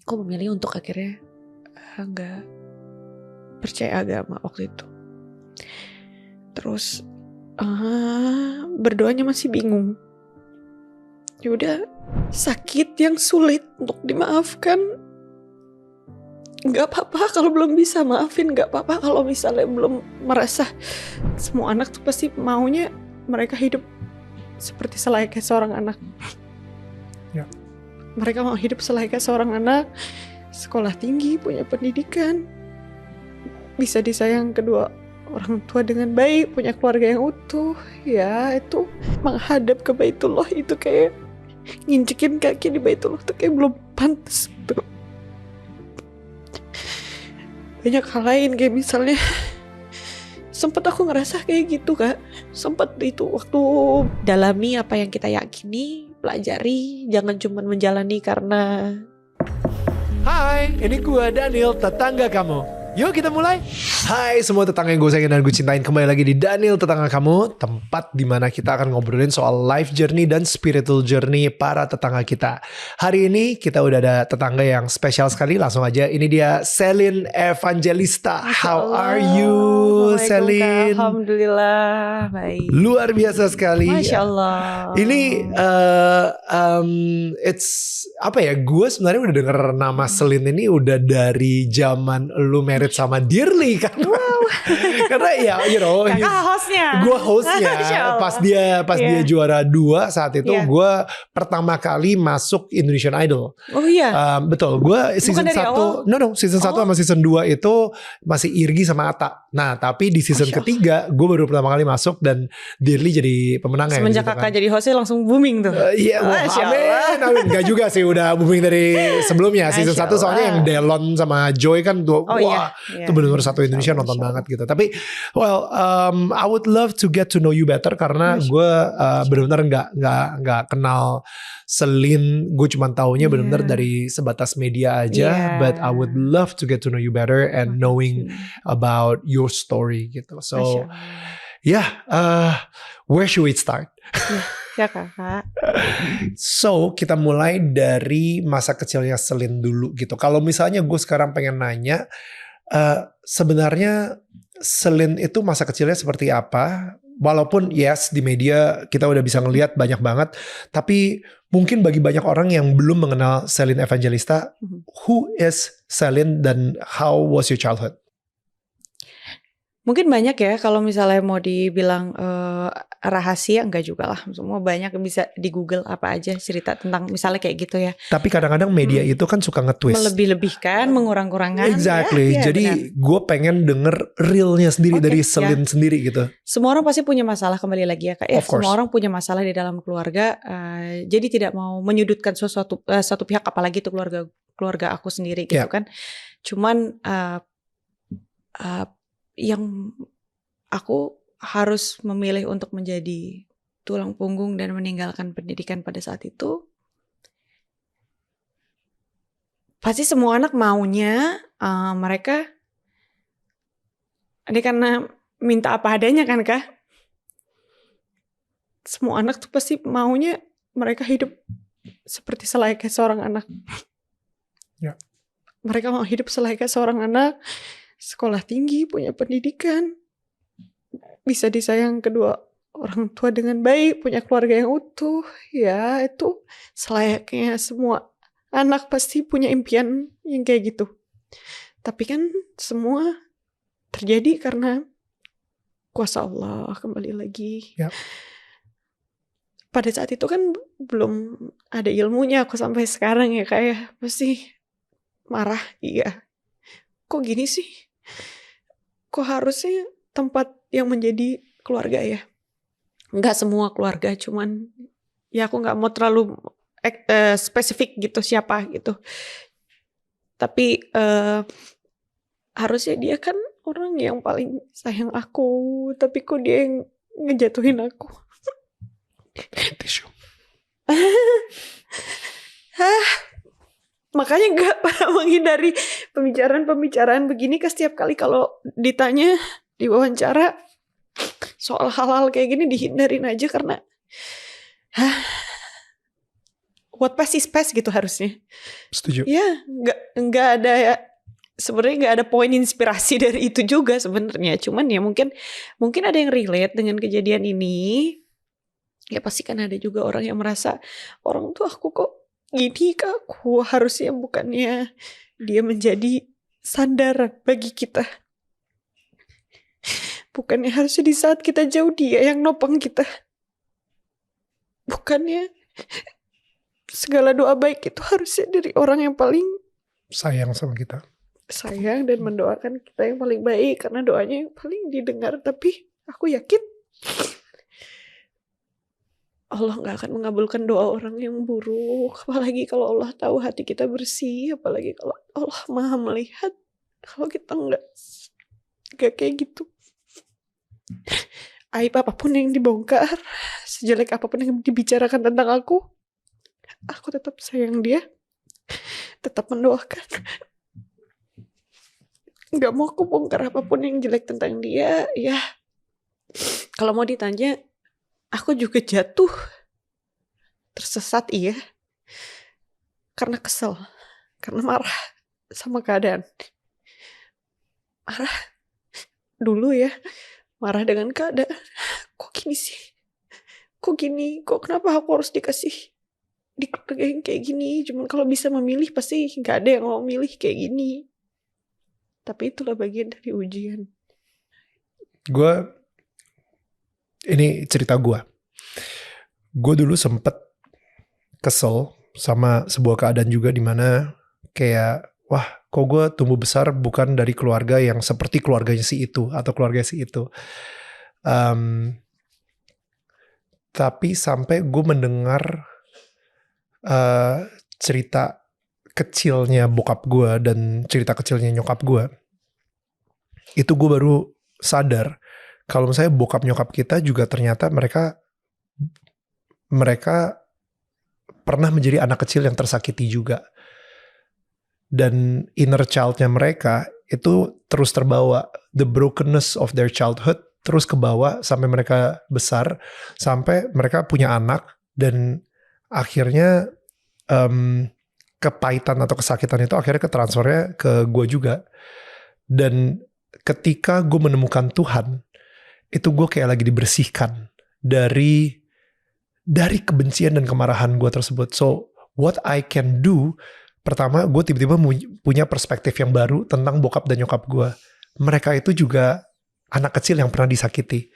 Aku memilih untuk akhirnya nggak percaya agama waktu itu. Terus berdoanya masih bingung. Ya udah, sakit yang sulit untuk dimaafkan. Gak apa-apa kalau belum bisa maafin, gak apa-apa kalau misalnya belum merasa. Semua anak tuh pasti maunya mereka hidup seperti selayaknya seorang anak. Ya. Mereka mau hidup selayaknya seorang anak, sekolah tinggi, punya pendidikan, bisa disayang kedua orang tua dengan baik, punya keluarga yang utuh. Ya itu menghadap ke Baitullah itu kayak nginjekin kaki di Baitullah tuh kayak belum pantas tuh. Banyak hal lain kayak misalnya sempet aku ngerasa kayak gitu Kak. Sempet itu waktu dalami apa yang kita yakini, pelajari, jangan cuma menjalani karena. Hai, ini gue Daniel, tetangga kamu. Yuk kita mulai. Hai semua tetangga yang gue sayangin dan gue cintain. Kembali lagi di Daniel Tetangga Kamu, tempat dimana kita akan ngobrolin soal life journey dan spiritual journey para tetangga kita. Hari ini kita udah ada tetangga yang spesial sekali. Langsung aja, ini dia Selin Evangelista. How are you, Selin? Alhamdulillah, baik. Luar biasa sekali. Masya Allah. Ini it's apa ya? Gue sebenarnya udah denger nama Selin ini udah dari zaman lu married sama Dearly kan? Wow. Karena ya, you know, Kakak hostnya. gue hostnya. Pas dia juara 2 saat itu, gue pertama kali masuk Indonesian Idol. Oh iya. Betul. Gue season 1, season 1 sama season 2 itu masih Irgi sama Atta. Nah, tapi di season ketiga gue baru pertama kali masuk dan Dearly jadi pemenangnya. Semenjak kakak jadi hostnya langsung booming tuh. Iya, amin. Gak juga sih, udah booming dari sebelumnya. Season 1 soalnya yang Delon sama Joy kan tuh, itu benar-benar satu Indonesia nonton banget gitu. Tapi I would love to get to know you better karena gue benar-benar nggak kenal Selin. Gue cuma taunya benar-benar dari sebatas media aja. But I would love to get to know you better and knowing about your story gitu. So where should we start? Ya kakak. So kita mulai dari masa kecilnya Selin dulu gitu. Kalau misalnya gue sekarang pengen nanya, sebenarnya Selin itu masa kecilnya seperti apa? Walaupun yes di media kita udah bisa ngelihat banyak banget, tapi mungkin bagi banyak orang yang belum mengenal Selin Evangelista, who is Selin dan how was your childhood? Mungkin banyak ya kalau misalnya mau dibilang rahasia, enggak juga lah. Semua banyak bisa di Google apa aja cerita tentang misalnya kayak gitu ya. Tapi kadang-kadang media itu kan suka nge-twist. Melebih-lebihkan, mengurang-kurangkan. Exactly. Ya, jadi gue pengen denger realnya sendiri dari Selin sendiri gitu. Semua orang pasti punya masalah, kembali lagi ya Kak. Semua orang punya masalah di dalam keluarga. Jadi tidak mau menyudutkan satu pihak, apalagi itu keluarga aku sendiri gitu kan. Cuman yang aku harus memilih untuk menjadi tulang punggung dan meninggalkan pendidikan pada saat itu, pasti semua anak maunya mereka, ini karena minta apa adanya kan Kak. Semua anak tuh pasti maunya mereka hidup seperti selayaknya seorang anak. Ya. Mereka mau hidup selayaknya seorang anak, sekolah tinggi, punya pendidikan, bisa disayang kedua orang tua dengan baik, punya keluarga yang utuh. Ya itu selayaknya semua anak pasti punya impian yang kayak gitu. Tapi kan semua terjadi karena kuasa Allah, kembali lagi. Pada saat itu kan belum ada ilmunya aku sampai sekarang ya kayak pasti marah. Iya, kok gini sih? Kok harusnya tempat yang menjadi keluarga ya? Nggak semua keluarga, cuman ya aku nggak mau terlalu spesifik gitu siapa gitu. Tapi harusnya dia kan orang yang paling sayang aku, tapi kok dia yang ngejatuhin aku. Makanya gak pernah menghindari pembicaraan begini ke setiap kali kalau ditanya di wawancara soal hal-hal kayak gini dihindarin aja karena what pass is pass gitu harusnya. Setuju. Ya, nggak ada ya. Sebenarnya nggak ada poin inspirasi dari itu juga sebenarnya. Cuman ya mungkin ada yang relate dengan kejadian ini. Ya pasti kan ada juga orang yang merasa orang tuh aku kok gini ke aku, harusnya bukannya dia menjadi sandaran bagi kita. Bukannya harusnya di saat kita jauh dia yang nopang kita. Bukannya segala doa baik itu harusnya dari orang yang paling sayang sama kita. Sayang dan mendoakan kita yang paling baik. Karena doanya yang paling didengar. Tapi aku yakin Allah gak akan mengabulkan doa orang yang buruk. Apalagi kalau Allah tahu hati kita bersih. Apalagi kalau Allah maha melihat. Kalau kita gak kayak gitu. Aib apapun yang dibongkar, sejelek apapun yang dibicarakan tentang aku tetap sayang dia, tetap mendoakan. Gak mau aku bongkar apapun yang jelek tentang dia. Ya, kalau mau ditanya, aku juga jatuh, tersesat iya, karena kesel, karena marah sama keadaan. Marah dulu ya, marah dengan keadaan. Kok gini sih? Kok gini? Kok kenapa aku harus dikasih di keluarga yang kayak gini? Cuman kalau bisa memilih pasti gak ada yang mau milih kayak gini. Tapi itulah bagian dari ujian. Ini cerita gue dulu sempet kesel sama sebuah keadaan juga dimana kayak, wah kok gue tumbuh besar bukan dari keluarga yang seperti keluarganya si itu atau keluarga si itu. Tapi sampai gue mendengar cerita kecilnya bokap gue dan cerita kecilnya nyokap gue, itu gue baru sadar kalau misalnya bokap nyokap kita juga ternyata mereka pernah menjadi anak kecil yang tersakiti juga. Dan inner childnya mereka itu terus terbawa, the brokenness of their childhood terus kebawa sampai mereka besar, sampai mereka punya anak, dan akhirnya kepahitan atau kesakitan itu akhirnya ketransfernya ke gue juga. Dan ketika gue menemukan Tuhan, itu gue kayak lagi dibersihkan dari kebencian dan kemarahan gue tersebut. So what I can do, pertama gue tiba-tiba punya perspektif yang baru tentang bokap dan nyokap gue. Mereka itu juga anak kecil yang pernah disakiti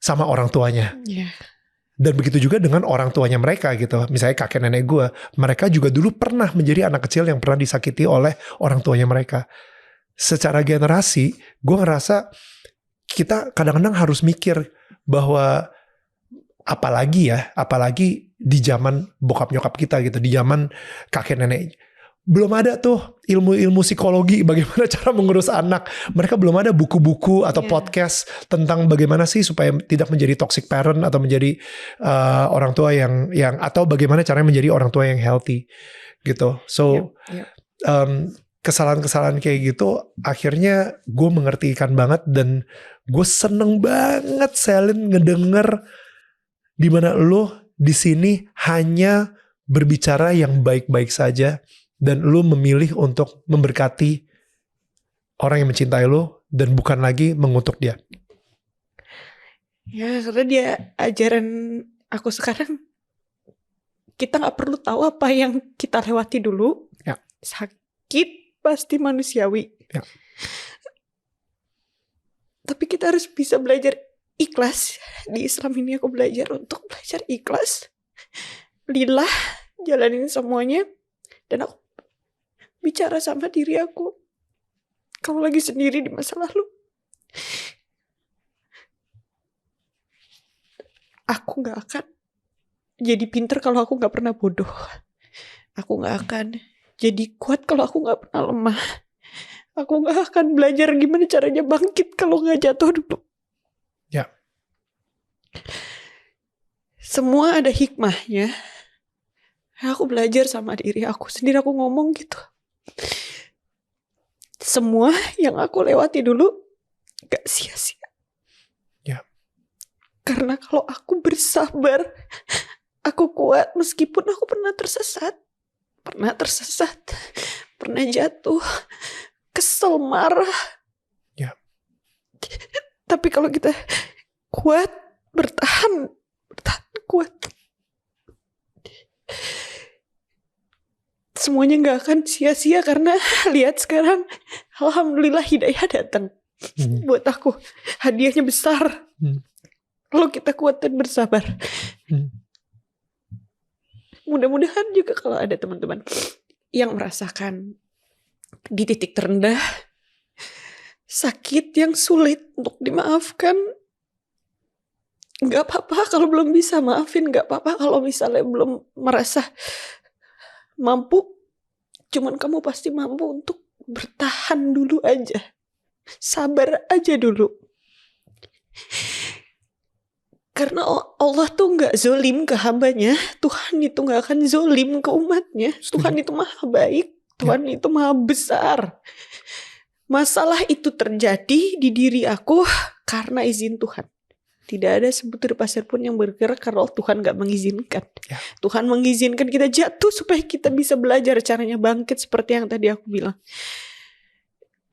sama orang tuanya. Yeah. Dan begitu juga dengan orang tuanya mereka gitu. Misalnya kakek nenek gue, mereka juga dulu pernah menjadi anak kecil yang pernah disakiti oleh orang tuanya mereka. Secara generasi, gue ngerasa kita kadang-kadang harus mikir bahwa apalagi di zaman bokap nyokap kita gitu, di zaman kakek nenek. Belum ada tuh ilmu-ilmu psikologi bagaimana cara mengurus anak. Mereka belum ada buku-buku atau podcast tentang bagaimana sih supaya tidak menjadi toxic parent atau menjadi orang tua yang atau bagaimana caranya menjadi orang tua yang healthy gitu. So kesalahan-kesalahan kayak gitu akhirnya gue mengertikan banget, dan gue seneng banget Selin ngedenger dimana lo di sini hanya berbicara yang baik-baik saja. Dan lu memilih untuk memberkati orang yang mencintai lu dan bukan lagi mengutuk dia. Ya, karena dia ajaran aku sekarang, kita gak perlu tahu apa yang kita lewati dulu. Ya. Sakit pasti manusiawi. Ya. Tapi kita harus bisa belajar ikhlas. Di Islam ini aku belajar untuk belajar ikhlas. Lillah, jalanin semuanya. Dan aku bicara sama diri aku, kamu lagi sendiri di masa lalu. Aku gak akan jadi pinter kalau aku gak pernah bodoh. Aku gak akan jadi kuat kalau aku gak pernah lemah. Aku gak akan belajar gimana caranya bangkit kalau gak jatuh dulu. Ya. Semua ada hikmahnya. Aku belajar sama diri aku sendiri, aku ngomong gitu. Semua yang aku lewati dulu gak sia-sia. Ya. Karena kalau aku bersabar, aku kuat meskipun aku pernah tersesat, pernah jatuh, kesel, marah. Ya. Tapi kalau kita kuat, bertahan kuat, semuanya gak akan sia-sia. Karena lihat sekarang, alhamdulillah hidayah datang buat aku. Hadiahnya besar. Kalau kita kuat dan bersabar. Mudah-mudahan juga kalau ada teman-teman yang merasakan di titik terendah, sakit yang sulit untuk dimaafkan, gak apa-apa kalau belum bisa maafin, gak apa-apa kalau misalnya belum merasa mampu. Cuman kamu pasti mampu untuk bertahan dulu aja. Sabar aja dulu. Karena Allah tuh gak zolim ke hambanya. Tuhan itu gak akan zolim ke umatnya. Tuhan itu maha baik. Tuhan itu maha besar. Masalah itu terjadi di diri aku karena izin Tuhan. Tidak ada sebutir pasir pun yang bergerak kalau Tuhan gak mengizinkan. Tuhan mengizinkan kita jatuh supaya kita bisa belajar caranya bangkit, seperti yang tadi aku bilang.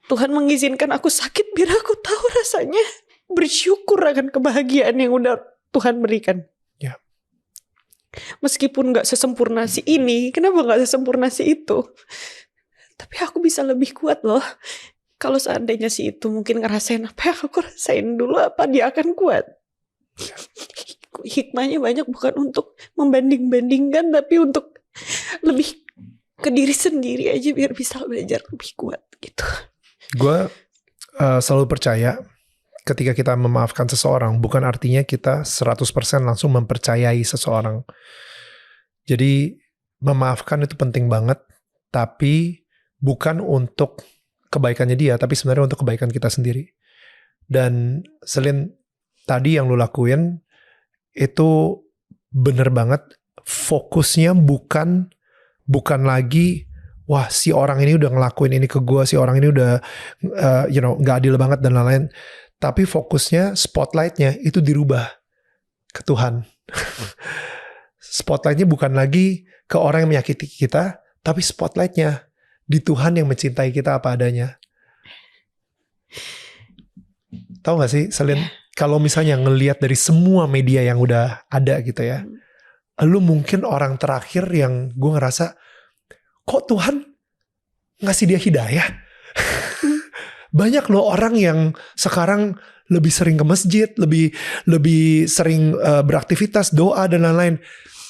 Tuhan mengizinkan aku sakit biar aku tahu rasanya bersyukur akan kebahagiaan yang udah Tuhan berikan. Meskipun gak sesempurna si ini, kenapa gak sesempurna si itu? Tapi aku bisa lebih kuat loh. Kalau seandainya si itu mungkin ngerasain apa yang aku rasain dulu, apa dia akan kuat? Hikmahnya banyak, bukan untuk membanding-bandingkan, tapi untuk lebih ke diri sendiri aja biar bisa belajar lebih kuat gitu. Gue selalu percaya ketika kita memaafkan seseorang bukan artinya kita 100% langsung mempercayai seseorang. Jadi memaafkan itu penting banget, tapi bukan untuk kebaikannya dia, tapi sebenarnya untuk kebaikan kita sendiri. Dan Selin, tadi yang lu lakuin itu bener banget. Fokusnya bukan lagi wah si orang ini udah ngelakuin ini ke gue, si orang ini udah gak adil banget dan lain-lain. Tapi fokusnya, spotlightnya itu dirubah ke Tuhan. Spotlightnya bukan lagi ke orang yang menyakiti kita, tapi spotlightnya di Tuhan yang mencintai kita apa adanya. Tahu gak sih Selin, kalau misalnya ngelihat dari semua media yang udah ada gitu ya, lu mungkin orang terakhir yang gue ngerasa, kok Tuhan ngasih dia hidayah? Banyak loh orang yang sekarang lebih sering ke masjid, lebih sering beraktivitas, doa dan lain-lain.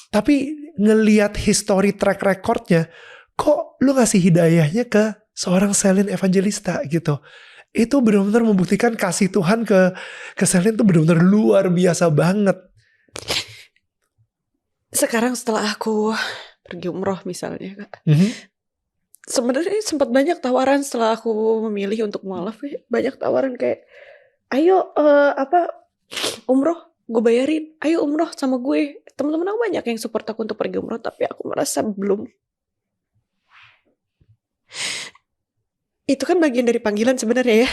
Tapi ngelihat history track recordnya, kok lu ngasih hidayahnya ke seorang Selin Evangelista gitu. Itu benar-benar membuktikan kasih Tuhan ke Selin itu benar-benar luar biasa banget. Sekarang setelah aku pergi umroh misalnya Kak, sebenarnya sempat banyak tawaran setelah aku memilih untuk mualaf. Banyak tawaran kayak, ayo umroh gue bayarin, ayo umroh sama gue. Teman-teman aku banyak yang support aku untuk pergi umroh, tapi aku merasa belum. Itu kan bagian dari panggilan sebenarnya ya.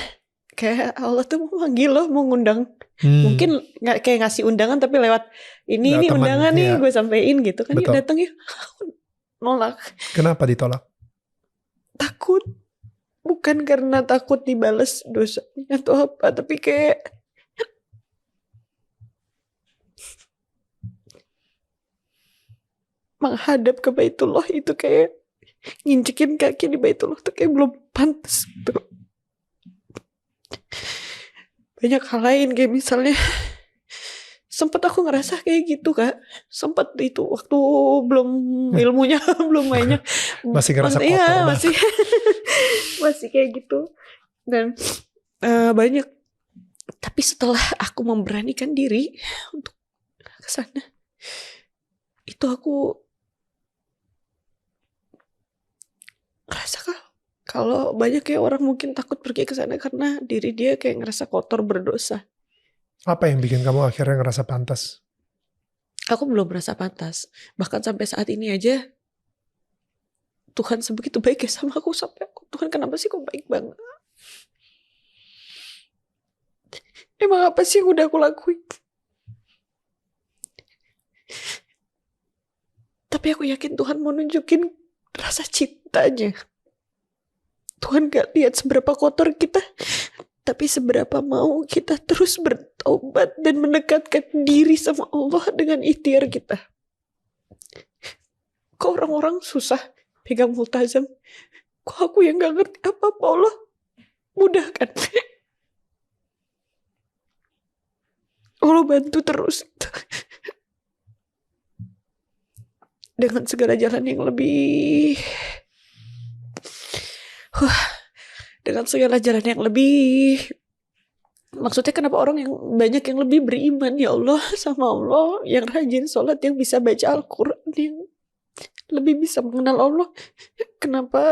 Kayak Allah tuh mau manggil loh, mau ngundang. Mungkin nggak kayak ngasih undangan, tapi lewat ini undangan nih gue sampein gitu kan. Yuk datang ya. Nolak. Kenapa ditolak? Takut. Bukan karena takut dibales dosanya atau apa, tapi kayak menghadap ke Baitullah itu kayak nginjekin kaki di Baitullah tuh kayak belum pantas tuh. Banyak hal lain kayak misalnya sempet aku ngerasa kayak gitu Kak. Sempet itu waktu belum ilmunya belum banyak. Masih ngerasa kotor banget. Masih kayak gitu. Dan banyak. Tapi setelah aku memberanikan diri untuk ke sana, itu aku ngerasa kalau banyak kayak orang mungkin takut pergi ke sana karena diri dia kayak ngerasa kotor, berdosa. Apa yang bikin kamu akhirnya ngerasa pantas? Aku belum merasa pantas. Bahkan sampai saat ini aja Tuhan sebegitu baik ya sama aku. Sampai aku, Tuhan kenapa sih kok baik banget? Emang apa sih yang udah aku lakuin? Tapi aku yakin Tuhan mau nunjukin rasa cintanya. Tuhan gak lihat seberapa kotor kita, tapi seberapa mau kita terus bertobat dan mendekatkan diri sama Allah dengan ikhtiar kita. Kok orang-orang susah pegang multazam? Kok aku yang gak ngerti apa-apa, Allah mudah kan? Allah bantu terus. Dengan segala jalan yang lebih... dengan segala jalan yang lebih... Maksudnya kenapa orang yang banyak yang lebih beriman ya Allah sama Allah, yang rajin sholat, yang bisa baca Al-Quran, yang lebih bisa mengenal Allah. Kenapa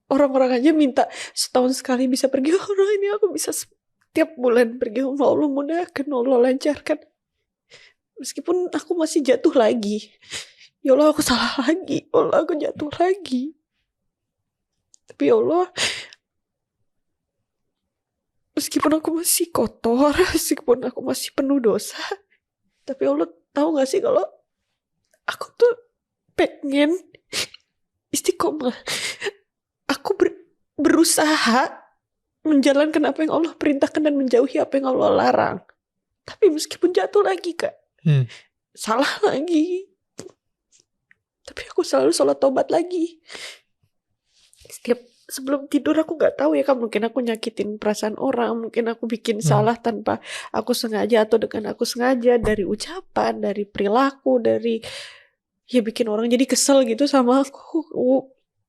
orang-orang aja minta setahun sekali bisa pergi umroh, ini aku bisa setiap bulan pergi umroh. Allah mudahkan, Allah lancarkan. Meskipun aku masih jatuh lagi. Ya Allah aku salah lagi, ya Allah aku jatuh lagi. Tapi ya Allah, meskipun aku masih kotor, meskipun aku masih penuh dosa, tapi Allah tahu gak sih kalau aku tuh pengen istiqomah. Aku berusaha menjalankan apa yang Allah perintahkan dan menjauhi apa yang Allah larang. Tapi meskipun jatuh lagi Kak, salah lagi, tapi aku selalu sholat tobat lagi. Setiap sebelum tidur aku gak tahu ya Kak, mungkin aku nyakitin perasaan orang, mungkin aku bikin salah tanpa aku sengaja atau dengan aku sengaja, dari ucapan, dari perilaku, dari ya bikin orang jadi kesel gitu sama aku.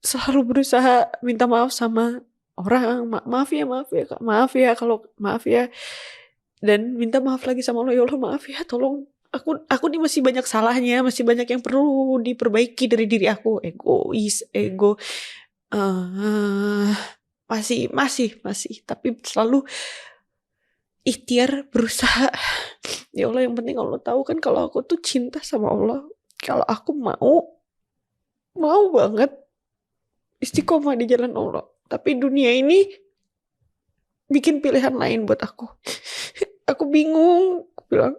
Selalu berusaha minta maaf sama orang, maaf ya Kak, maaf ya kalau maaf ya, dan minta maaf lagi sama Allah, ya Allah maaf ya, tolong aku nih masih banyak salahnya, masih banyak yang perlu diperbaiki dari diri aku, ego masih, tapi selalu ikhtiar berusaha. Ya Allah, yang penting Allah tahu kan kalau aku tuh cinta sama Allah, kalau aku mau banget istiqomah di jalan Allah. Tapi dunia ini bikin pilihan lain buat aku. Aku bingung. Aku bilang,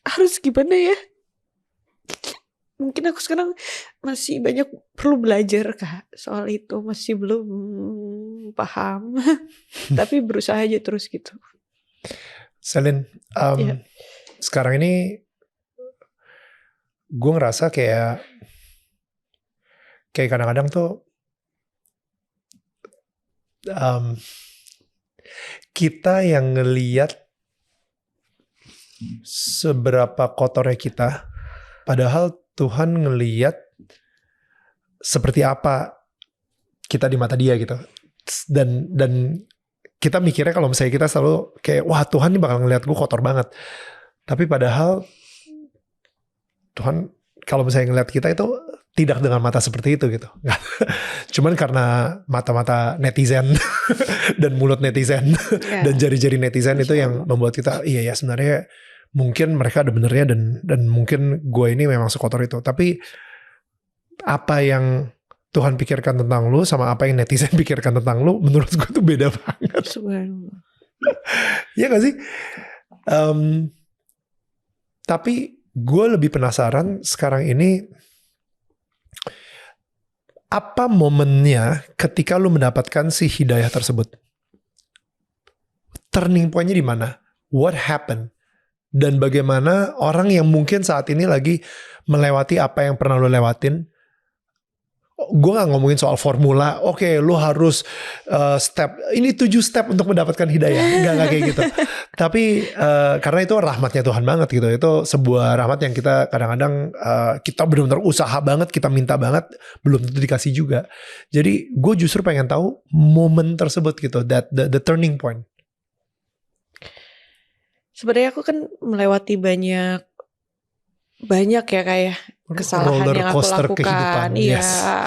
harus gimana ya? Mungkin aku sekarang masih banyak perlu belajar Kak soal itu. Masih belum paham. Tapi berusaha aja terus gitu. Selin, sekarang ini gue ngerasa kayak kadang-kadang tuh kita yang ngeliat seberapa kotornya kita, padahal Tuhan ngeliat seperti apa kita di mata Dia gitu. Dan kita mikirnya kalau misalnya kita selalu kayak, wah Tuhan ini bakal ngeliat gue kotor banget. Tapi padahal Tuhan kalau misalnya ngeliat kita itu tidak dengan mata seperti itu gitu. Cuman karena mata-mata netizen dan mulut netizen dan jari-jari netizen itu yang membuat kita, iya ya sebenarnya mungkin mereka ada benernya dan mungkin gue ini memang sekotor itu. Tapi apa yang Tuhan pikirkan tentang lu sama apa yang netizen pikirkan tentang lu, menurut gue tuh beda banget. Iya gak sih? Tapi gue lebih penasaran sekarang ini, apa momennya ketika lu mendapatkan si hidayah tersebut? Turning point-nya di mana? What happened? Dan bagaimana orang yang mungkin saat ini lagi melewati apa yang pernah lu lewatin? Gue gak ngomongin soal formula, oke, lu harus ini 7 step untuk mendapatkan hidayah. Gak kayak gitu. Tapi karena itu rahmatnya Tuhan banget gitu. Itu sebuah rahmat yang kita kadang-kadang kita benar-benar usaha banget, kita minta banget, belum tentu dikasih juga. Jadi gue justru pengen tahu momen tersebut gitu, the turning point. Sebenarnya aku kan melewati banyak ya kayak kesalahan yang aku lakukan, iya,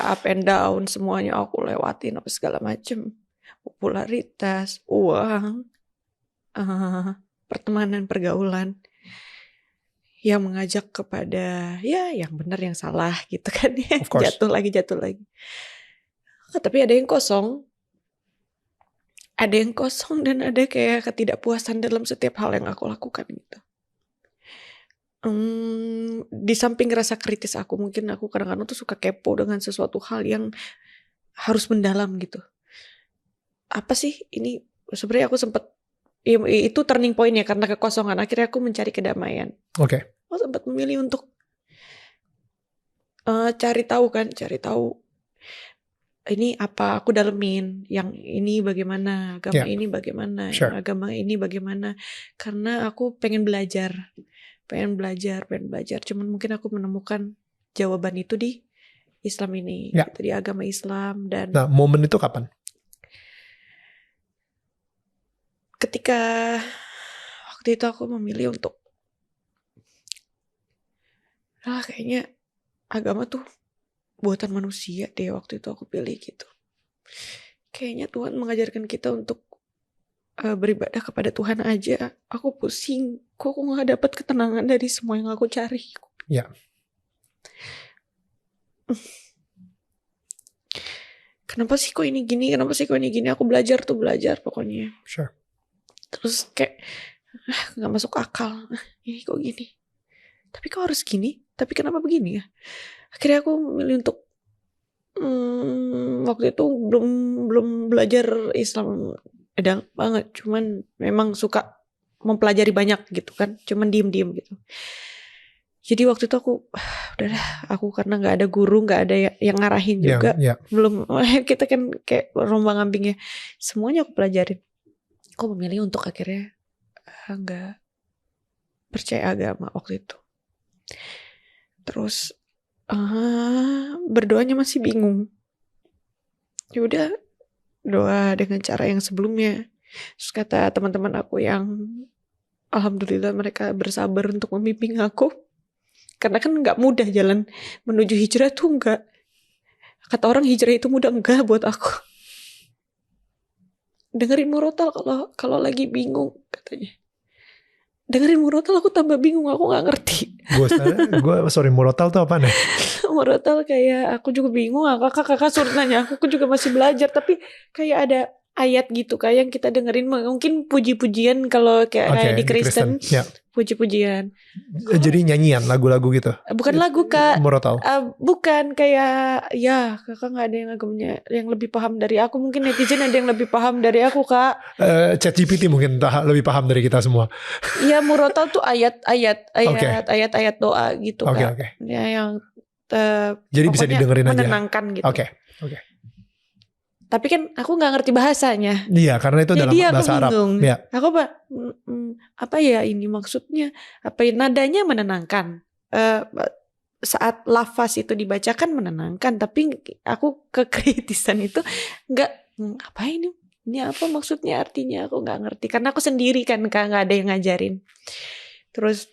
up and down semuanya aku lewatin, apa segala macem, popularitas, uang, pertemanan, pergaulan yang mengajak kepada ya yang benar yang salah gitu kan ya, jatuh lagi. Tapi ada yang kosong dan ada kayak ketidakpuasan dalam setiap hal yang aku lakukan gitu. Di samping rasa kritis aku, mungkin aku kadang-kadang tuh suka kepo dengan sesuatu hal yang harus mendalam gitu. Apa sih ini? Sebenarnya aku sempat, itu turning point ya, karena kekosongan. Akhirnya aku mencari kedamaian. Oke. Aku sempat memilih untuk cari tahu ini apa, aku dalemin yang ini bagaimana, agama ini bagaimana, Sure. agama ini bagaimana, karena aku pengen belajar. Cuman mungkin aku menemukan jawaban itu di Islam ini, gitu, di agama Islam. Dan nah, momen itu kapan? Ketika waktu itu aku memilih untuk kayaknya agama tuh buatan manusia deh, waktu itu aku pilih gitu. Kayaknya Tuhan mengajarkan kita untuk beribadah kepada Tuhan aja. Aku pusing, kok aku gak dapat ketenangan dari semua yang aku cari. Ya. Kenapa sih kok ini gini, aku belajar pokoknya. Sure. Terus kayak gak masuk akal, ini kok gini, tapi kok harus gini, tapi kenapa begini ya. Akhirnya aku memilih untuk waktu itu belum belajar Islam dalam banget, cuman memang suka mempelajari banyak gitu kan, cuman diem gitu. Jadi waktu itu aku udahlah, aku karena nggak ada guru, nggak ada yang ngarahin juga, belum kita kan kayak rombang-ambing ya, semuanya aku pelajarin. Aku memilih untuk akhirnya nggak percaya agama waktu itu. Terus berdoanya masih bingung. Ya udah, doa dengan cara yang sebelumnya. Terus kata teman-teman aku yang alhamdulillah mereka bersabar untuk membimbing aku. Karena kan nggak mudah jalan menuju hijrah tuh, nggak. Kata orang hijrah itu mudah, enggak buat aku. Dengerin murotal kalau lagi bingung katanya. Dengerin murotal aku tambah bingung, aku nggak ngerti. Sorry, murotal tuh apa nih? Murotal kayak aku juga bingung. Kakak suruh nanya, aku juga masih belajar, tapi kayak ada ayat gitu kayak yang kita dengerin, mungkin puji-pujian kalau kayak di Kristen. Puji-pujian. Jadi nyanyian lagu-lagu gitu. Bukan lagu Kak. Murotal. Bukan kayak ya kakak nggak ada yang agamanya yang lebih paham dari aku, mungkin netizen ada yang lebih paham dari aku Kak. ChatGPT mungkin lebih paham dari kita semua. Iya, murotal tuh ayat-ayat doa gitu Kak. Okay. Ya yang jadi bisa didengerin menenangkan aja. gitu. Oke. Tapi kan aku nggak ngerti bahasanya. Iya, karena itu dalam bahasa Arab. Ya. Aku apa ya ini maksudnya? Apa ya, nadanya menenangkan. Saat lafaz itu dibacakan menenangkan, tapi aku kekritisan itu nggak, apa ini apa maksudnya, artinya aku nggak ngerti. Karena aku sendiri kan Kak, nggak ada yang ngajarin. Terus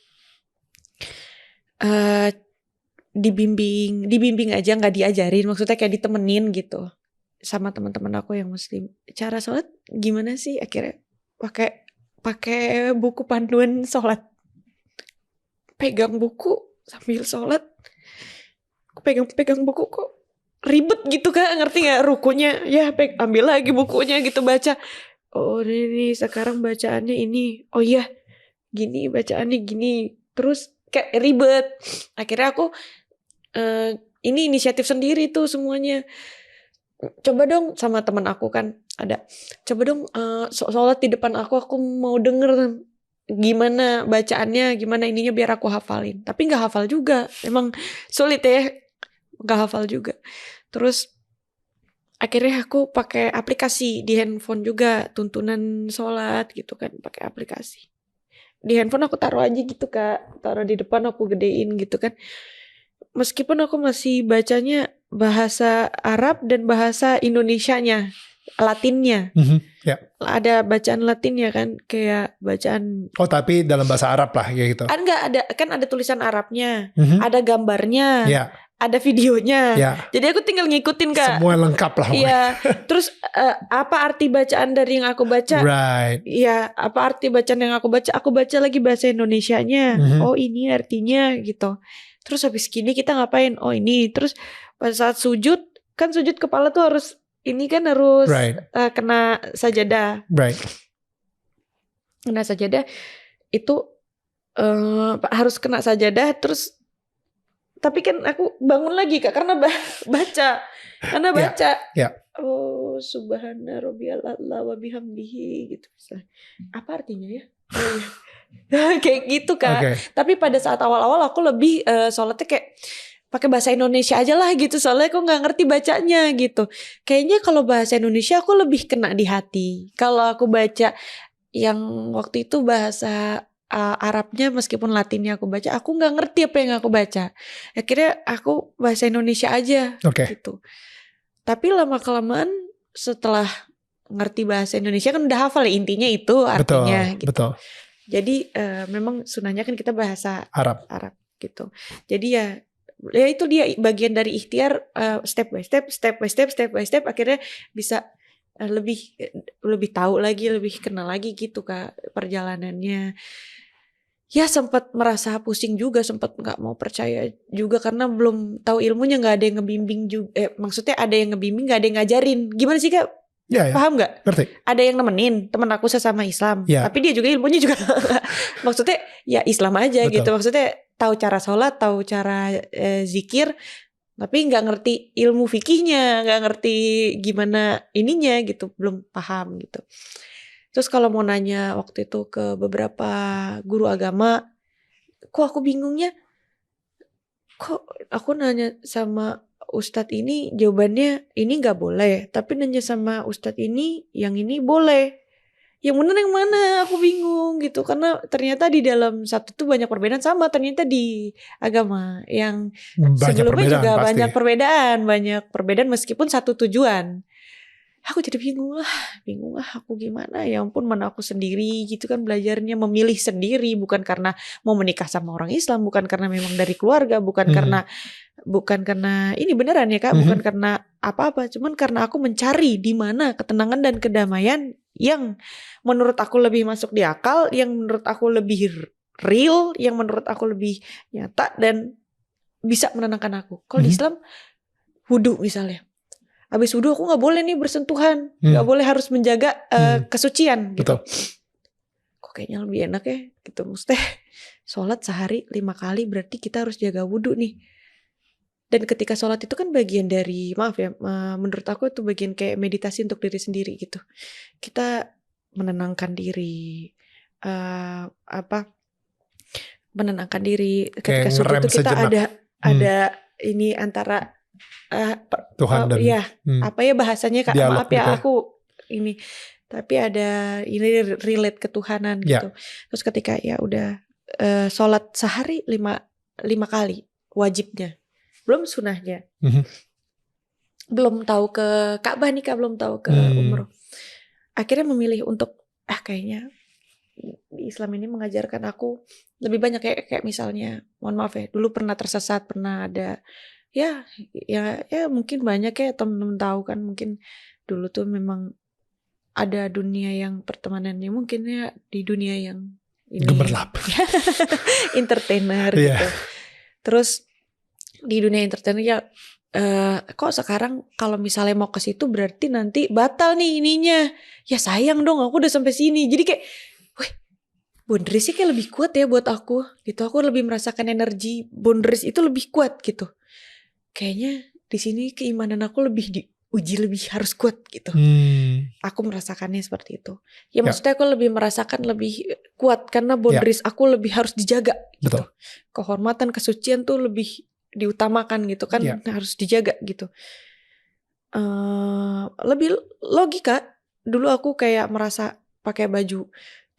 dibimbing aja, nggak diajarin, maksudnya kayak ditemenin gitu sama teman-teman aku yang muslim. Cara sholat gimana sih? Akhirnya pakai buku panduan sholat, pegang buku sambil sholat, pegang buku kok ribet gitu Kak, ngerti nggak? Rukunya ya ambil lagi bukunya gitu, baca. Oh ini sekarang bacaannya ini, oh iya gini bacaannya gini, terus kayak ribet. Akhirnya aku ini inisiatif sendiri tuh semuanya. Coba dong, sama teman aku kan ada, coba dong sholat di depan aku mau denger gimana bacaannya, gimana ininya biar aku hafalin. Tapi gak hafal juga, emang sulit ya, gak hafal juga. Terus akhirnya aku pakai aplikasi di handphone juga, tuntunan sholat gitu kan, pakai aplikasi. Di handphone aku taruh aja gitu Kak, taruh di depan aku gedein gitu kan. Meskipun aku masih bacanya bahasa Arab dan bahasa Indonesianya, Latinnya. Ada bacaan Latinnya kan, kayak bacaan. Oh tapi dalam bahasa Arab lah ya gitu. Kan ada tulisan Arabnya, ada gambarnya, ada videonya. Jadi aku tinggal ngikutin Kak. Semua lengkap lah. Iya. Terus apa arti bacaan dari yang aku baca? Right. Iya. Apa arti bacaan yang aku baca? Aku baca lagi bahasa Indonesianya. Oh ini artinya gitu. Terus habis gini kita ngapain? Oh ini. Terus pada saat sujud, kan sujud kepala tuh harus kena sajadah. Right. Kena sajadah itu harus kena sajadah terus. Tapi kan aku bangun lagi Kak karena baca. Karena baca. Oh subhana rabbiyal a'la wa bihamdihi gitu. Apa artinya ya? Kayak gitu Kak. Tapi pada saat awal-awal aku lebih sholatnya kayak pakai bahasa Indonesia aja lah gitu. Soalnya aku gak ngerti bacanya gitu. Kayaknya kalau bahasa Indonesia aku lebih kena di hati. Kalau aku baca yang waktu itu bahasa Arabnya meskipun Latinnya aku baca, aku nggak ngerti apa yang aku baca. Akhirnya aku bahasa Indonesia aja gitu. Tapi lama kelamaan setelah ngerti bahasa Indonesia kan udah hafal ya intinya itu artinya gitu. Betul. Jadi memang sunahnya kan kita bahasa Arab gitu. Jadi ya itu dia bagian dari ikhtiar step by step akhirnya bisa lebih tahu lagi, lebih kenal lagi gitu Kak perjalanannya. Ya sempat merasa pusing juga, sempat nggak mau percaya juga karena belum tahu ilmunya, nggak ada yang ngebimbing juga. Maksudnya ada yang ngebimbing, nggak ada yang ngajarin. Gimana sih Kak? Paham nggak? Ngerti. Ada yang nemenin teman aku sesama Islam, tapi dia juga ilmunya juga. Maksudnya ya Islam aja gitu. Maksudnya tahu cara sholat, tahu cara zikir, tapi nggak ngerti ilmu fikihnya, nggak ngerti gimana ininya gitu, belum paham gitu. Terus kalau mau nanya waktu itu ke beberapa guru agama, kok aku bingungnya, kok aku nanya sama ustadz ini jawabannya ini nggak boleh, tapi nanya sama ustadz ini yang ini boleh. Yang benar yang mana? Aku bingung gitu karena ternyata di dalam satu itu banyak perbedaan sama ternyata di agama yang sebelumnya juga banyak perbedaan meskipun satu tujuan. Aku jadi bingung lah aku gimana ya ampun mana aku sendiri gitu kan belajarnya memilih sendiri bukan karena mau menikah sama orang Islam bukan karena memang dari keluarga bukan karena ini beneran ya Kak bukan karena apa-apa cuman karena aku mencari di mana ketenangan dan kedamaian yang menurut aku lebih masuk di akal yang menurut aku lebih real yang menurut aku lebih nyata dan bisa menenangkan aku. Kalau di Islam wudu misalnya habis wudhu aku gak boleh nih bersentuhan. Gak boleh harus menjaga kesucian gitu. Kok kayaknya lebih enak ya gitu. Maksudnya sholat sehari 5 kali berarti kita harus jaga wudhu nih. Dan ketika sholat itu kan bagian dari menurut aku itu bagian kayak meditasi untuk diri sendiri gitu. Kita menenangkan diri. Menenangkan diri. Ketika sujud itu kita ada ini antara Tuhan dan apa ya bahasanya Kak maaf ya gitu. Aku ini tapi ada ini relate ketuhanan gitu. Terus ketika ya udah sholat sehari 5 kali wajibnya belum sunahnya belum tahu ke Ka'bah nih Kak belum tahu ke umroh akhirnya memilih untuk kayaknya di Islam ini mengajarkan aku lebih banyak kayak misalnya mohon maaf ya dulu pernah tersesat pernah ada ya mungkin banyak ya teman-teman tahu kan mungkin dulu tuh memang ada dunia yang pertemanannya mungkin ya di dunia yang ini gemerlap entertainer gitu terus di dunia entertainer ya kok sekarang kalau misalnya mau ke situ berarti nanti batal nih ininya ya sayang dong aku udah sampai sini jadi kayak boundaries kayak lebih kuat ya buat aku gitu aku lebih merasakan energi boundaries itu lebih kuat gitu. Kayaknya di sini keimanan aku lebih diuji lebih harus kuat gitu. Aku merasakannya seperti itu. Ya maksudnya aku lebih merasakan lebih kuat karena boundaries aku lebih harus dijaga gitu. Betul. Kehormatan kesucian tuh lebih diutamakan gitu kan harus dijaga gitu. Lebih logika. Dulu aku kayak merasa pakai baju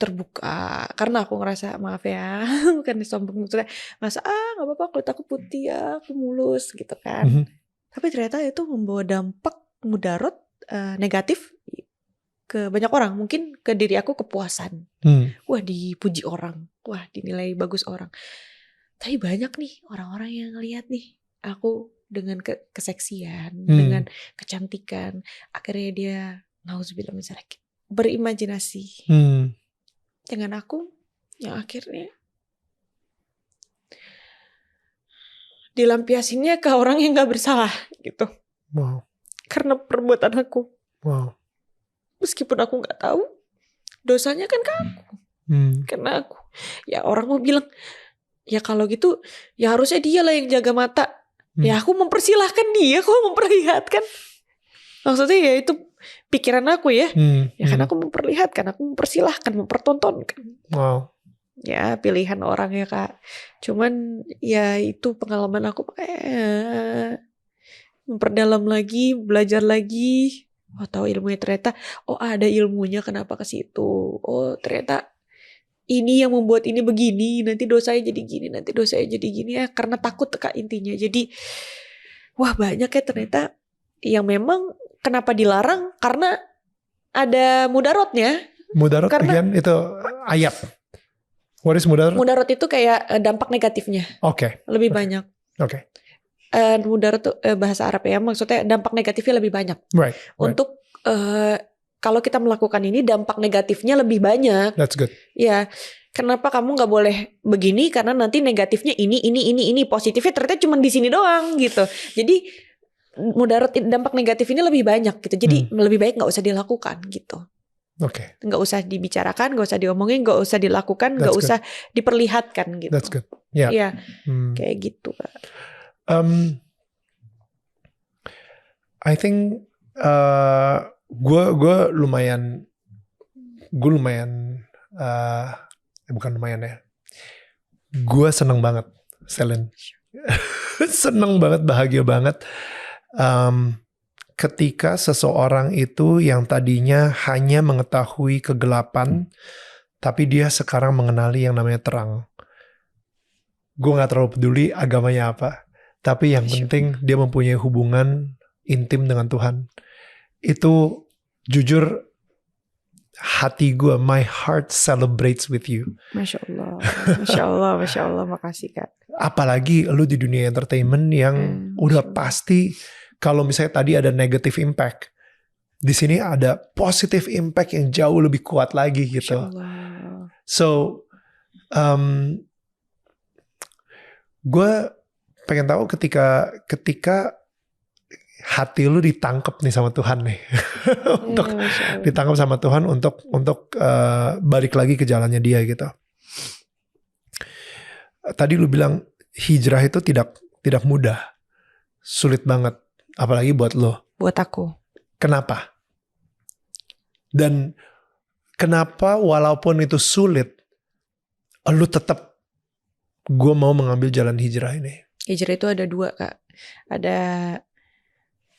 terbuka karena aku ngerasa maaf ya bukan sombong maksudnya ngerasa nggak apa-apa kulit aku putih ya aku mulus gitu kan tapi ternyata itu membawa dampak mudarat negatif ke banyak orang mungkin ke diri aku kepuasan wah dipuji orang wah dinilai bagus orang tapi banyak nih orang-orang yang ngelihat nih aku dengan keseksian dengan kecantikan akhirnya dia nauzubillah min dzalik berimajinasi dengan aku yang akhirnya dilampiasinnya ke orang yang gak bersalah gitu. Wow. Karena perbuatan aku. Wow. Meskipun aku gak tahu dosanya kan ke aku. Karena ya orang mau bilang, ya kalau gitu ya harusnya dia lah yang jaga mata. Ya aku mempersilahkan dia kok memperlihatkan. Maksudnya ya itu pikiran aku ya. Ya kan aku memperlihatkan, aku mempersilahkan, mempertontonkan. Wow. Ya pilihan orang ya Kak. Cuman ya itu pengalaman aku memperdalam lagi, belajar lagi. Oh tahu ilmunya ternyata, oh ada ilmunya kenapa ke situ. Oh ternyata ini yang membuat ini begini, nanti dosanya jadi gini, nanti dosanya jadi gini ya karena takut Kak intinya. Jadi wah banyak ya ternyata yang memang kenapa dilarang karena ada mudaratnya. Mudarat again itu ayat. What is mudarat? Mudarat itu kayak dampak negatifnya. Oke. Lebih banyak. Oke. Mudarat tuh bahasa Arab ya, maksudnya dampak negatifnya lebih banyak. Right. Untuk kalau kita melakukan ini dampak negatifnya lebih banyak. That's good. Ya, kenapa kamu nggak boleh begini? Karena nanti negatifnya ini, positifnya ternyata cuma di sini doang gitu. Jadi mudarat dampak negatif ini lebih banyak gitu. Jadi lebih baik nggak usah dilakukan gitu. Oke. Nggak usah dibicarakan, nggak usah diomongin, nggak usah dilakukan, nggak usah diperlihatkan gitu. That's good. Yeah. Iya, kayak gitu Kak. I think gue lumayan bukan lumayan ya. Gue seneng banget, Selin. Seneng banget, bahagia banget. Ketika seseorang itu yang tadinya hanya mengetahui kegelapan, tapi dia sekarang mengenali yang namanya terang. Gue gak terlalu peduli agamanya apa, tapi yang penting dia mempunyai hubungan intim dengan Tuhan. Itu jujur hati gue, my heart celebrates with you. Masya Allah, Masya Allah, Masya Allah, makasih Kak. Apalagi lu di dunia entertainment yang udah pasti kalau misalnya tadi ada negative impact, di sini ada positive impact yang jauh lebih kuat lagi gitu. So, gue pengen tahu ketika hati lu ditangkap nih sama Tuhan nih, untuk ditangkap sama Tuhan untuk balik lagi ke jalannya dia gitu. Tadi lu bilang hijrah itu tidak mudah, sulit banget. Apalagi buat lo. Buat aku. Kenapa? Dan kenapa walaupun itu sulit, lo tetap gue mau mengambil jalan hijrah ini? Hijrah itu ada dua Kak.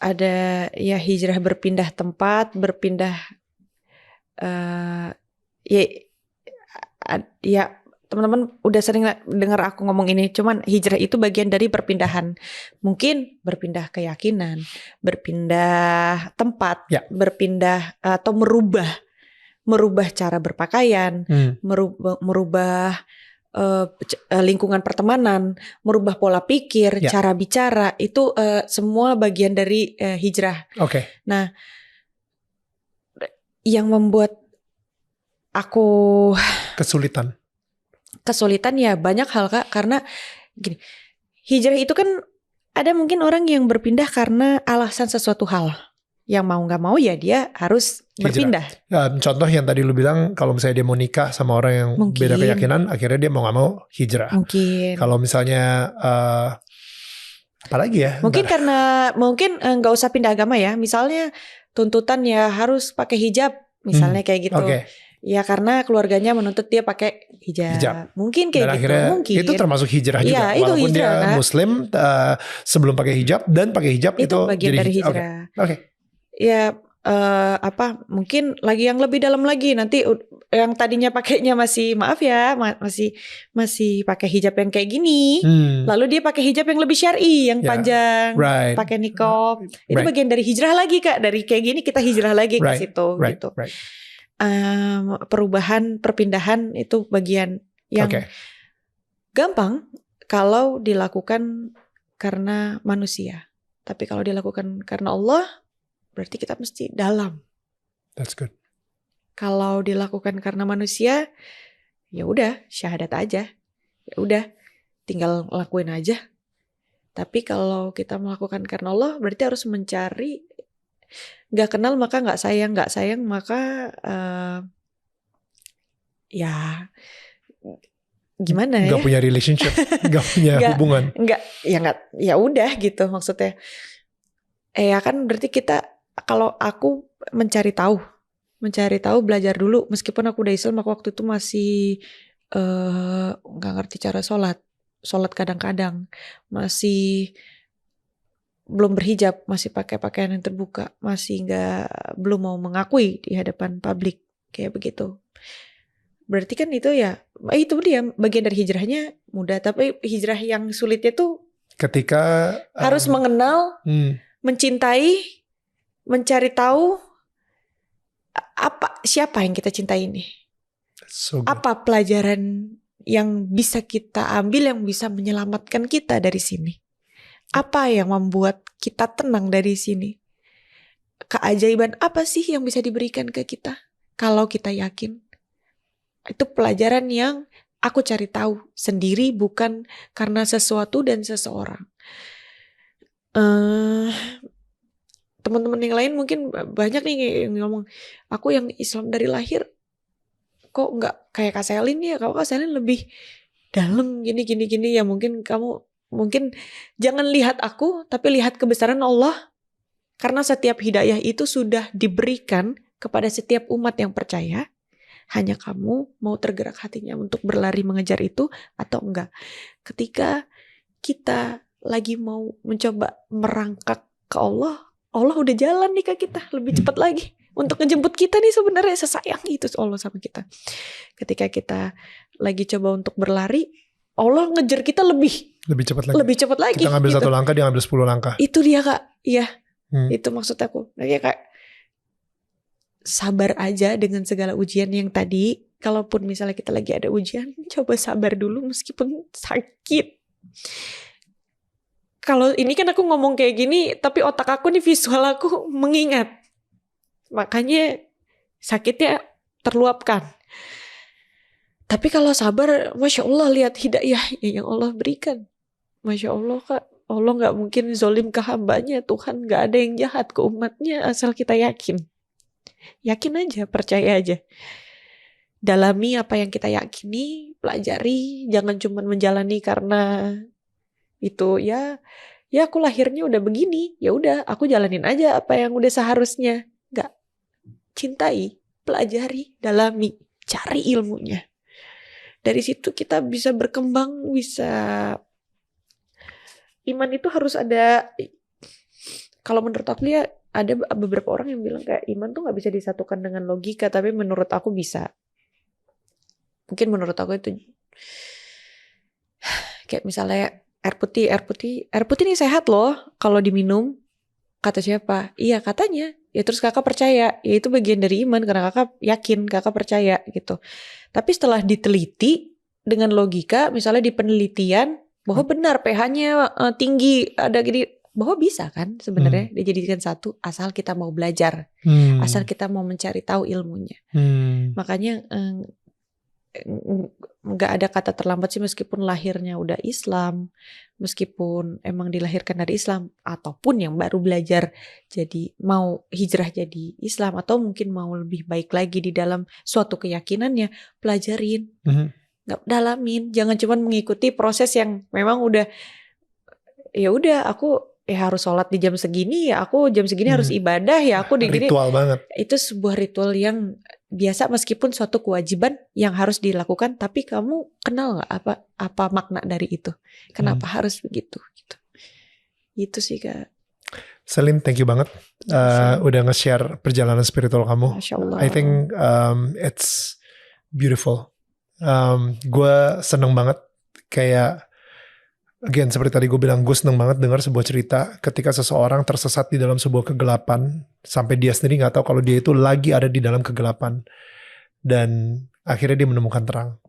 Ada ya hijrah berpindah tempat, berpindah ya teman-teman udah sering dengar aku ngomong ini, cuman hijrah itu bagian dari perpindahan. Mungkin berpindah keyakinan, berpindah tempat, berpindah atau merubah cara berpakaian, merubah lingkungan pertemanan, merubah pola pikir, cara bicara, itu semua bagian dari hijrah. Oke. Nah, yang membuat aku kesulitan ya banyak hal Kak, karena gini, hijrah itu kan ada mungkin orang yang berpindah karena alasan sesuatu hal, yang mau nggak mau ya dia harus berpindah. Contoh yang tadi lu bilang, kalau misalnya dia mau nikah sama orang yang beda keyakinan, akhirnya dia mau nggak mau hijrah. Mungkin. Kalau misalnya apalagi ya? Mungkin karena nggak usah pindah agama ya, misalnya tuntutan ya harus pakai hijab, misalnya kayak gitu. Ya karena keluarganya menuntut dia pakai hijab. Mungkin kayak gitu. Mungkin. Itu termasuk hijrah juga. Walaupun hijrah, dia Muslim sebelum pakai hijab dan pakai hijab itu bagian dari hijrah. Ya mungkin lagi yang lebih dalam lagi, nanti yang tadinya pakainya masih masih pakai hijab yang kayak gini, lalu dia pakai hijab yang lebih syar'i, yang panjang, pakai niqab. Itu bagian dari hijrah lagi Kak. Dari kayak gini kita hijrah lagi ke situ gitu. Perubahan, perpindahan itu bagian yang gampang kalau dilakukan karena manusia. Tapi kalau dilakukan karena Allah, berarti kita mesti dalam. That's good. Kalau dilakukan karena manusia, ya udah syahadat aja. Ya udah tinggal lakuin aja. Tapi kalau kita melakukan karena Allah, berarti harus mencari. Gak kenal maka gak sayang maka ya gimana ya? Gak punya relationship, gak punya hubungan. Ya udah gitu maksudnya. Ya kan berarti kalau aku mencari tahu belajar dulu, meskipun aku udah Islam, aku waktu itu masih nggak ngerti cara sholat kadang-kadang, masih belum berhijab, masih pakai pakaian yang terbuka, masih belum mau mengakui di hadapan publik kayak begitu. Berarti kan itu ya, itu dia bagian dari hijrahnya mudah, tapi hijrah yang sulitnya tuh ketika harus mengenal, mencintai, mencari tahu siapa yang kita cintai ini. So apa pelajaran yang bisa kita ambil yang bisa menyelamatkan kita dari sini? Apa yang membuat kita tenang dari sini? Keajaiban apa sih yang bisa diberikan ke kita kalau kita yakin? Itu pelajaran yang aku cari tahu sendiri, bukan karena sesuatu dan seseorang. Teman-teman yang lain mungkin banyak nih yang ngomong, aku yang Islam dari lahir kok nggak kayak Kak Selin ya, kalau Kak Selin lebih dalam gini. Ya mungkin kamu jangan lihat aku, tapi lihat kebesaran Allah. Karena setiap hidayah itu sudah diberikan kepada setiap umat yang percaya. Hanya kamu mau tergerak hatinya untuk berlari mengejar itu atau enggak. Ketika kita lagi mau mencoba merangkak ke Allah udah jalan nih ke kita lebih cepat lagi untuk ngejemput kita nih. Sebenarnya sesayang itu Allah sama kita. Ketika kita lagi coba untuk berlari, Allah ngejar kita lebih cepat lagi. Kita ngambil gitu. 1 langkah, dia ngambil 10 langkah. Itu dia Kak. Iya. Itu maksud aku. Nah, ya Kak, sabar aja dengan segala ujian yang tadi. Kalaupun misalnya kita lagi ada ujian, coba sabar dulu meskipun sakit. Kalau ini kan aku ngomong kayak gini, tapi otak aku nih, visual aku mengingat. Makanya sakitnya terluapkan. Tapi kalau sabar, Masya Allah, lihat hidayah yang Allah berikan. Masya Allah Kak, Allah gak mungkin zolim ke hambanya. Tuhan gak ada yang jahat ke umatnya asal kita yakin. Yakin aja, percaya aja. Dalami apa yang kita yakini, pelajari, jangan cuma menjalani karena itu ya aku lahirnya udah begini, ya udah aku jalanin aja apa yang udah seharusnya. Enggak. Cintai, pelajari, dalami, cari ilmunya. Dari situ kita bisa berkembang, bisa. Iman itu harus ada. Kalau menurut aku ya, ada beberapa orang yang bilang kayak iman tuh gak bisa disatukan dengan logika, tapi menurut aku bisa. Mungkin menurut aku itu kayak misalnya air putih ini sehat loh kalau diminum. Kata siapa? Iya katanya. Ya terus kakak percaya. Ya itu bagian dari iman karena kakak yakin, kakak percaya gitu. Tapi setelah diteliti dengan logika, misalnya di penelitian bahwa benar pH-nya tinggi, ada gini, bahwa bisa kan sebenarnya dijadikan satu asal kita mau belajar, asal kita mau mencari tahu ilmunya. Makanya nggak ada kata terlambat sih, meskipun lahirnya udah Islam, meskipun emang dilahirkan dari Islam, ataupun yang baru belajar jadi mau hijrah jadi Islam, atau mungkin mau lebih baik lagi di dalam suatu keyakinannya, pelajarin, nggak dalamin, jangan cuma mengikuti proses yang memang udah ya udah aku harus sholat di jam segini, ya aku jam segini harus ibadah, ya aku ritual banget. Itu sebuah ritual yang biasa, meskipun suatu kewajiban yang harus dilakukan, tapi kamu kenal nggak apa makna dari itu? Kenapa harus begitu? Gitu. Itu sih Kak. Selin, thank you banget udah nge-share perjalanan spiritual kamu. Masya Allah. I think it's beautiful. Gue seneng banget, kayak again seperti tadi gue bilang, gue seneng banget dengar sebuah cerita ketika seseorang tersesat di dalam sebuah kegelapan sampai dia sendiri nggak tahu kalau dia itu lagi ada di dalam kegelapan, dan akhirnya dia menemukan terang.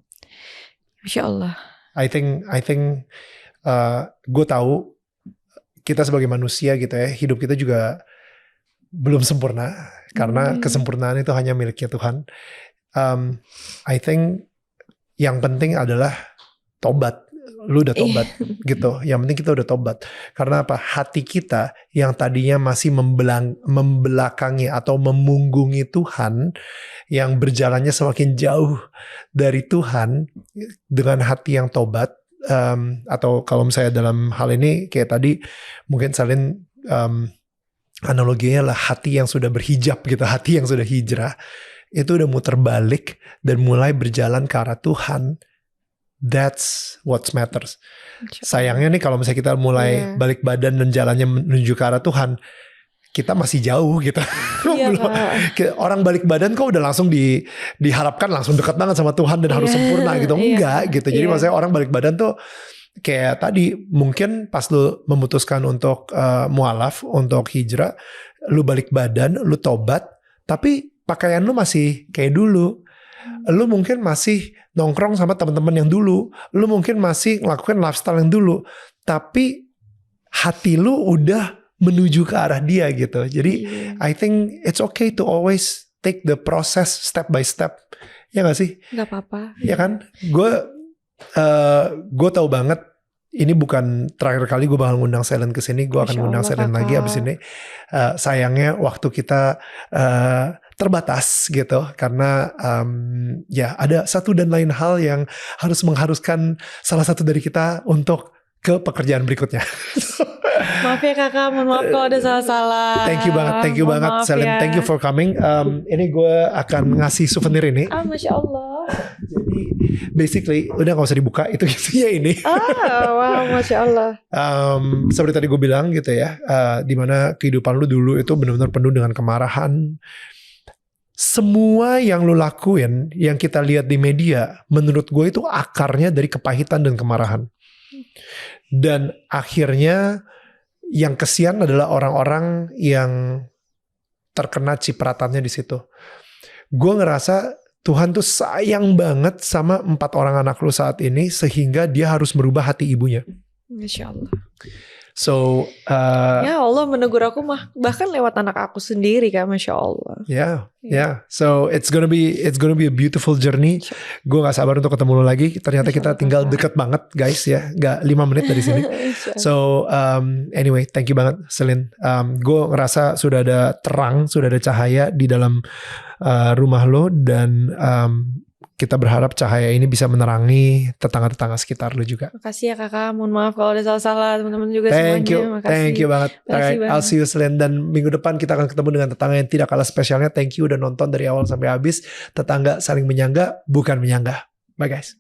Masya Allah. I think gue tahu kita sebagai manusia gitu ya, hidup kita juga belum sempurna karena kesempurnaan itu hanya miliknya Tuhan. I think yang penting adalah tobat. lu udah tobat gitu. Yang penting kita udah tobat. Karena apa? Hati kita yang tadinya masih membelakangi atau memunggungi Tuhan, yang berjalannya semakin jauh dari Tuhan dengan hati yang tobat, atau kalau misalnya dalam hal ini kayak tadi mungkin salin analoginya lah hati yang sudah berhijab gitu, hati yang sudah hijrah, itu udah muter balik dan mulai berjalan ke arah Tuhan. That's what matters. Sayangnya nih kalau misalnya kita mulai balik badan dan jalannya menuju ke arah Tuhan, kita masih jauh gitu. Orang balik badan kok udah langsung diharapkan langsung dekat banget sama Tuhan dan harus sempurna gitu. Enggak gitu. Jadi maksudnya orang balik badan tuh kayak tadi mungkin pas lu memutuskan untuk mualaf, untuk hijrah, lu balik badan, lu tobat, tapi pakaian lu masih kayak dulu. Lu mungkin masih nongkrong sama teman-teman yang dulu. Lu mungkin masih ngelakuin lifestyle yang dulu. Tapi hati lu udah menuju ke arah dia gitu. Jadi I think it's okay to always take the process step by step. Ya gak sih? Gak apa-apa. Ya kan? Gue tahu banget. Ini bukan terakhir kali gue bakal ngundang Selen kesini. Gue akan ngundang Selen lagi abis ini. Sayangnya waktu kita terbatas gitu. Karena ya ada satu dan lain hal yang harus mengharuskan salah satu dari kita untuk ke pekerjaan berikutnya. Maaf ya kakak, mohon maaf kalau ada salah-salah. Thank you banget Selen, thank you for coming. Ini gue akan ngasih souvenir ini. Masya Allah. Jadi basically udah gak usah dibuka, itu isinya ini. Wow, Masya Allah. Seperti tadi gue bilang gitu ya, dimana kehidupan lu dulu itu benar-benar penuh dengan kemarahan. Semua yang lu lakuin, yang kita lihat di media, menurut gue itu akarnya dari kepahitan dan kemarahan. Dan akhirnya yang kesian adalah orang-orang yang terkena cipratannya di situ. Gue ngerasa Tuhan tuh sayang banget sama 4 orang anak lu saat ini sehingga dia harus merubah hati ibunya. Masya Allah. So, ya Allah menegur aku bahkan lewat anak aku sendiri kan, Masya Allah. Yeah. So it's gonna be a beautiful journey. Gue gak sabar untuk ketemu lo lagi. Ternyata kita tinggal deket banget guys ya, gak 5 menit dari sini. So anyway, thank you banget Selin. Gue ngerasa sudah ada terang, sudah ada cahaya di dalam rumah lo, dan kita berharap cahaya ini bisa menerangi tetangga-tetangga sekitar lu juga. Makasih ya kakak, mohon maaf kalau ada salah-salah, teman-teman juga semuanya. Makasih. Thank you banget. Alright, I'll see you Selin. Dan minggu depan kita akan ketemu dengan tetangga yang tidak kalah spesialnya. Thank you udah nonton dari awal sampai habis. Tetangga saling menyangga, bukan menyanggah. Bye guys.